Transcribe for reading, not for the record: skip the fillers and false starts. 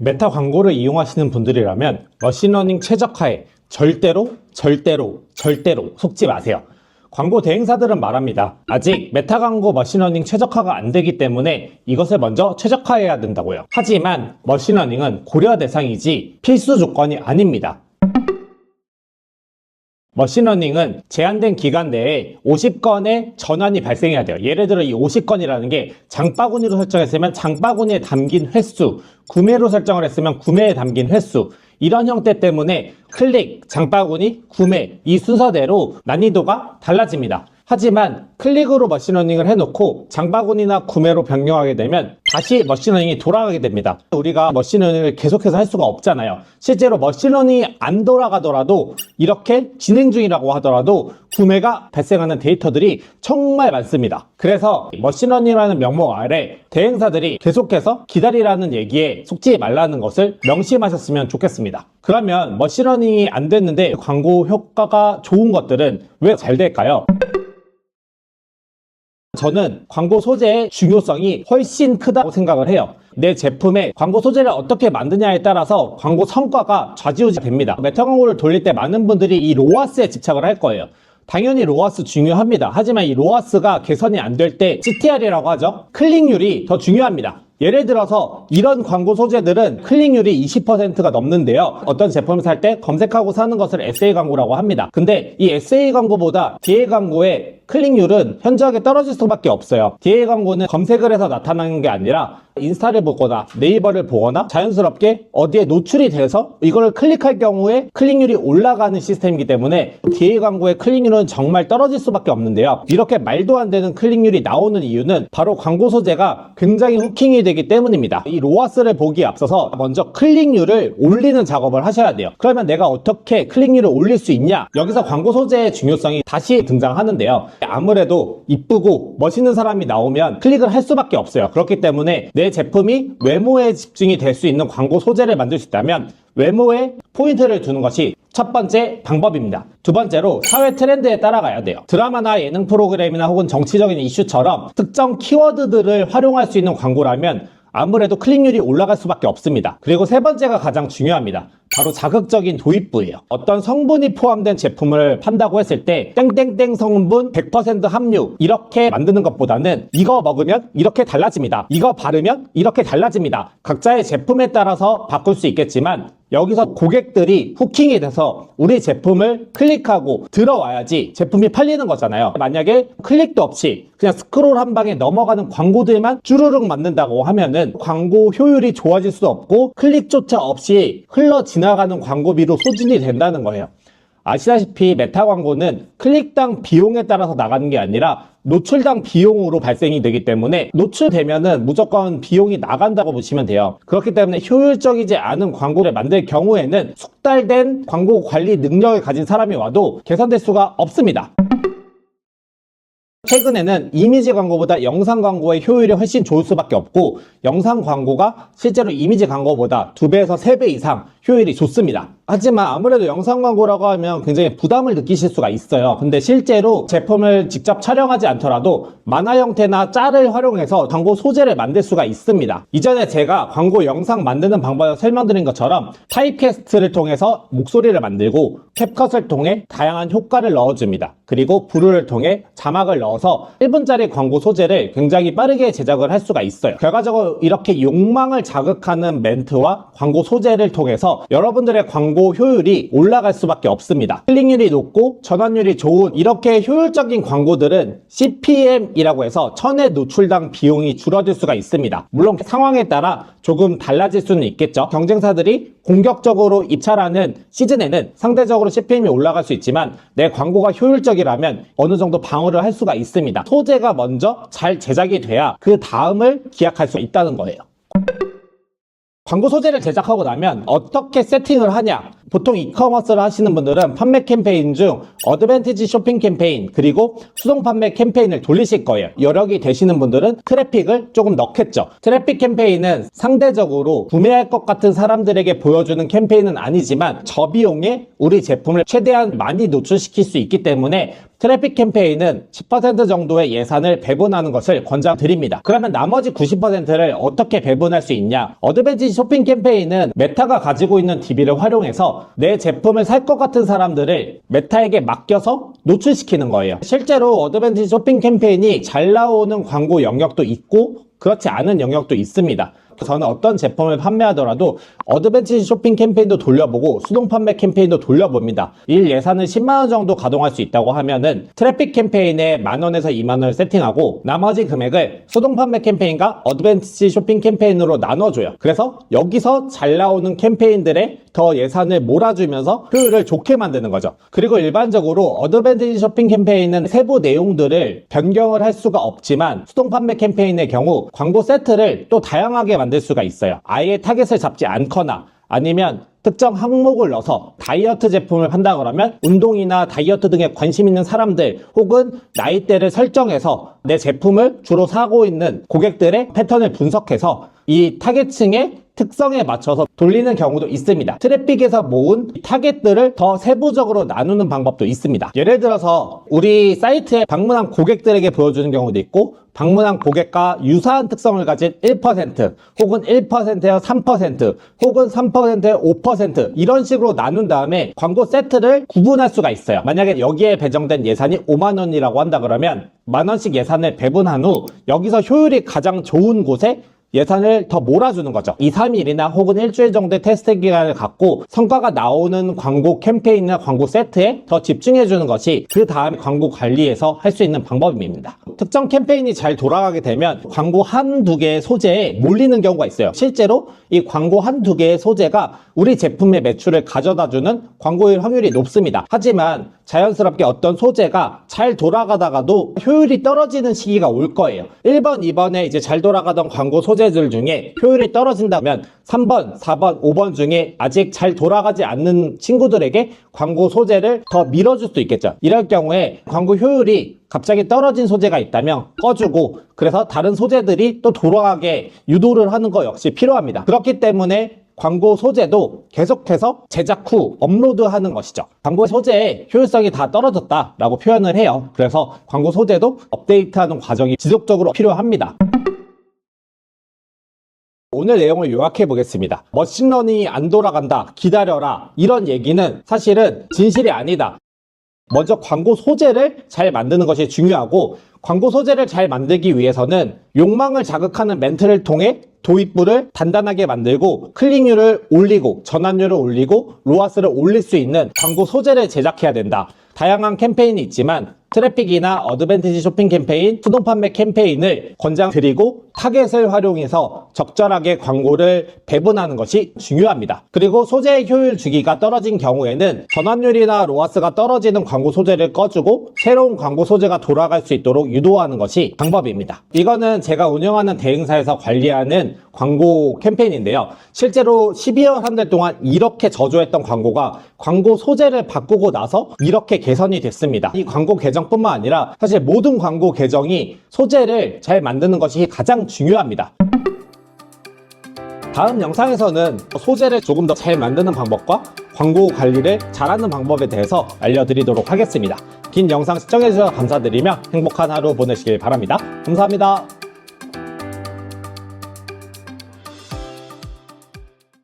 메타 광고를 이용하시는 분들이라면 머신러닝 최적화에 절대로 속지 마세요. 광고 대행사들은 말합니다. 아직 메타 광고 머신러닝 최적화가 안 되기 때문에 이것을 먼저 최적화해야 된다고요. 하지만 머신러닝은 고려 대상이지 필수 조건이 아닙니다. 머신러닝은 제한된 기간 내에 50건의 전환이 발생해야 돼요. 예를 들어 이 50건이라는 게 장바구니로 설정했으면 장바구니에 담긴 횟수, 구매로 설정을 했으면 구매에 담긴 횟수, 이런 형태 때문에 클릭, 장바구니, 구매 이 순서대로 난이도가 달라집니다. 하지만 클릭으로 머신러닝을 해놓고 장바구니나 구매로 변경하게 되면 다시 머신러닝이 돌아가게 됩니다. 우리가 머신러닝을 계속해서 할 수가 없잖아요. 실제로 머신러닝이 안 돌아가더라도 이렇게 진행 중이라고 하더라도 구매가 발생하는 데이터들이 정말 많습니다. 그래서 머신러닝이라는 명목 아래 대행사들이 계속해서 기다리라는 얘기에 속지 말라는 것을 명심하셨으면 좋겠습니다. 그러면 머신러닝이 안 됐는데 광고 효과가 좋은 것들은 왜 잘 될까요? 저는 광고 소재의 중요성이 훨씬 크다고 생각을 해요. 내 제품의 광고 소재를 어떻게 만드냐에 따라서 광고 성과가 좌지우지됩니다. 메타 광고를 돌릴 때 많은 분들이 이 로아스에 집착을 할 거예요. 당연히 로아스 중요합니다. 하지만 이 로아스가 개선이 안 될 때 CTR이라고 하죠. 클릭률이 더 중요합니다. 예를 들어서 이런 광고 소재들은 클릭률이 20%가 넘는데요. 어떤 제품을 살 때 검색하고 사는 것을 SA 광고라고 합니다. 근데 이 SA 광고보다 DA 광고의 클릭률은 현저하게 떨어질 수밖에 없어요. DA 광고는 검색을 해서 나타나는 게 아니라 인스타를 보거나 네이버를 보거나 자연스럽게 어디에 노출이 돼서 이걸 클릭할 경우에 클릭률이 올라가는 시스템이기 때문에 DA 광고의 클릭률은 정말 떨어질 수밖에 없는데요. 이렇게 말도 안 되는 클릭률이 나오는 이유는 바로 광고 소재가 굉장히 후킹이 되기 때문입니다. 이 로아스를 보기에 앞서서 먼저 클릭률을 올리는 작업을 하셔야 돼요. 그러면 내가 어떻게 클릭률을 올릴 수 있냐? 여기서 광고 소재의 중요성이 다시 등장하는데요. 아무래도 이쁘고 멋있는 사람이 나오면 클릭을 할 수밖에 없어요. 그렇기 때문에 내 제품이 외모에 집중이 될 수 있는 광고 소재를 만들 수 있다면 외모에 포인트를 두는 것이 첫 번째 방법입니다. 두 번째로 사회 트렌드에 따라가야 돼요. 드라마나 예능 프로그램이나 혹은 정치적인 이슈처럼 특정 키워드들을 활용할 수 있는 광고라면 아무래도 클릭률이 올라갈 수밖에 없습니다. 그리고 세 번째가 가장 중요합니다. 바로 자극적인 도입부예요. 어떤 성분이 포함된 제품을 판다고 했을 때 땡땡땡 성분 100% 함유 이렇게 만드는 것보다는 이거 먹으면 이렇게 달라집니다. 이거 바르면 이렇게 달라집니다. 각자의 제품에 따라서 바꿀 수 있겠지만 여기서 고객들이 후킹이 돼서 우리 제품을 클릭하고 들어와야지 제품이 팔리는 거잖아요. 만약에 클릭도 없이 그냥 스크롤 한 방에 넘어가는 광고들만 쭈르륵 만든다고 하면은 광고 효율이 좋아질 수 없고 클릭조차 없이 흘러 지나가는 광고비로 소진이 된다는 거예요. 아시다시피 메타 광고는 클릭당 비용에 따라서 나가는 게 아니라 노출당 비용으로 발생이 되기 때문에 노출되면은 무조건 비용이 나간다고 보시면 돼요. 그렇기 때문에 효율적이지 않은 광고를 만들 경우에는 숙달된 광고 관리 능력을 가진 사람이 와도 개선될 수가 없습니다. 최근에는 이미지 광고보다 영상 광고의 효율이 훨씬 좋을 수밖에 없고 영상 광고가 실제로 이미지 광고보다 2배에서 3배 이상 효율이 좋습니다. 하지만 아무래도 영상 광고라고 하면 굉장히 부담을 느끼실 수가 있어요. 근데 실제로 제품을 직접 촬영하지 않더라도 만화 형태나 짤을 활용해서 광고 소재를 만들 수가 있습니다. 이전에 제가 광고 영상 만드는 방법을 설명드린 것처럼 타입캐스트를 통해서 목소리를 만들고 캡컷을 통해 다양한 효과를 넣어줍니다. 그리고 브루를 통해 자막을 넣어서 1분짜리 광고 소재를 굉장히 빠르게 제작을 할 수가 있어요. 결과적으로 이렇게 욕망을 자극하는 멘트와 광고 소재를 통해서 여러분들의 광고 효율이 올라갈 수밖에 없습니다. 클릭률이 높고 전환율이 좋은 이렇게 효율적인 광고들은 CPM이라고 해서 천의 노출당 비용이 줄어들 수가 있습니다. 물론 상황에 따라 조금 달라질 수는 있겠죠. 경쟁사들이 공격적으로 입찰하는 시즌에는 상대적으로 CPM이 올라갈 수 있지만 내 광고가 효율적이라면 어느 정도 방어를 할 수가 있습니다. 소재가 먼저 잘 제작이 돼야 그 다음을 기약할 수 있다는 거예요. 광고 소재를 제작하고 나면 어떻게 세팅을 하냐? 보통 이커머스를 하시는 분들은 판매 캠페인 중 어드밴티지 쇼핑 캠페인 그리고 수동 판매 캠페인을 돌리실 거예요. 여력이 되시는 분들은 트래픽을 조금 넣겠죠. 트래픽 캠페인은 상대적으로 구매할 것 같은 사람들에게 보여주는 캠페인은 아니지만 저비용에 우리 제품을 최대한 많이 노출시킬 수 있기 때문에 트래픽 캠페인은 10% 정도의 예산을 배분하는 것을 권장드립니다. 그러면 나머지 90%를 어떻게 배분할 수 있냐? 어드밴티지 쇼핑 캠페인은 메타가 가지고 있는 DB를 활용해서 내 제품을 살 것 같은 사람들을 메타에게 맡겨서 노출시키는 거예요. 실제로 어드밴티지 쇼핑 캠페인이 잘 나오는 광고 영역도 있고 그렇지 않은 영역도 있습니다. 저는 어떤 제품을 판매하더라도 어드밴티지 쇼핑 캠페인도 돌려보고 수동 판매 캠페인도 돌려봅니다. 일 예산을 10만원 정도 가동할 수 있다고 하면은 트래픽 캠페인에 만원에서 2만원을 세팅하고 나머지 금액을 수동 판매 캠페인과 어드밴티지 쇼핑 캠페인으로 나눠줘요. 그래서 여기서 잘 나오는 캠페인들에 더 예산을 몰아주면서 효율을 좋게 만드는 거죠. 그리고 일반적으로 어드밴티지 쇼핑 캠페인은 세부 내용들을 변경을 할 수가 없지만 수동 판매 캠페인의 경우 광고 세트를 또 다양하게 만들 수가 있어요. 아예 타겟을 잡지 않거나 아니면 특정 항목을 넣어서 다이어트 제품을 판다 그러면 운동이나 다이어트 등에 관심 있는 사람들 혹은 나이대를 설정해서 내 제품을 주로 사고 있는 고객들의 패턴을 분석해서 이 타겟층의 특성에 맞춰서 돌리는 경우도 있습니다. 트래픽에서 모은 타겟들을 더 세부적으로 나누는 방법도 있습니다. 예를 들어서 우리 사이트에 방문한 고객들에게 보여주는 경우도 있고 방문한 고객과 유사한 특성을 가진 1% 혹은 1%여 3% 혹은 3%여 5% 이런 식으로 나눈 다음에 광고 세트를 구분할 수가 있어요. 만약에 여기에 배정된 예산이 5만원이라고 한다 그러면 만원씩 예산을 배분한 후 여기서 효율이 가장 좋은 곳에 예산을 더 몰아주는 거죠. 2, 3일이나 혹은 일주일 정도의 테스트 기간을 갖고 성과가 나오는 광고 캠페인이나 광고 세트에 더 집중해주는 것이 그 다음 광고 관리에서 할 수 있는 방법입니다. 특정 캠페인이 잘 돌아가게 되면 광고 한두 개의 소재에 몰리는 경우가 있어요. 실제로 이 광고 한두 개의 소재가 우리 제품의 매출을 가져다주는 광고일 확률이 높습니다. 하지만 자연스럽게 어떤 소재가 잘 돌아가다가도 효율이 떨어지는 시기가 올 거예요. 1번, 2번에 이제 잘 돌아가던 광고 소재들 중에 효율이 떨어진다면 3번, 4번, 5번 중에 아직 잘 돌아가지 않는 친구들에게 광고 소재를 더 밀어줄 수 있겠죠. 이럴 경우에 광고 효율이 갑자기 떨어진 소재가 있다면 꺼주고 그래서 다른 소재들이 또 돌아가게 유도를 하는 거 역시 필요합니다. 그렇기 때문에 광고 소재도 계속해서 제작 후 업로드하는 것이죠. 광고 소재의 효율성이 다 떨어졌다라고 표현을 해요. 그래서 광고 소재도 업데이트하는 과정이 지속적으로 필요합니다. 오늘 내용을 요약해 보겠습니다. 머신러닝이 안 돌아간다, 기다려라 이런 얘기는 사실은 진실이 아니다. 먼저 광고 소재를 잘 만드는 것이 중요하고 광고 소재를 잘 만들기 위해서는 욕망을 자극하는 멘트를 통해 도입부를 단단하게 만들고 클릭률을 올리고 전환율을 올리고 로아스를 올릴 수 있는 광고 소재를 제작해야 된다. 다양한 캠페인이 있지만 트래픽이나 어드밴티지 쇼핑 캠페인, 수동 판매 캠페인을 권장드리고 타겟을 활용해서 적절하게 광고를 배분하는 것이 중요합니다. 그리고 소재의 효율 주기가 떨어진 경우에는 전환율이나 로아스가 떨어지는 광고 소재를 꺼주고 새로운 광고 소재가 돌아갈 수 있도록 유도하는 것이 방법입니다. 이거는 제가 운영하는 대행사에서 관리하는 광고 캠페인인데요. 실제로 12월 한 달 동안 이렇게 저조했던 광고가 광고 소재를 바꾸고 나서 이렇게 개선이 됐습니다. 이 광고 계정뿐만 아니라 사실 모든 광고 계정이 소재를 잘 만드는 것이 가장 중요합니다. 다음 영상에서는 소재를 조금 더 잘 만드는 방법과 광고 관리를 잘하는 방법에 대해서 알려드리도록 하겠습니다. 긴 영상 시청해주셔서 감사드리며 행복한 하루 보내시길 바랍니다. 감사합니다.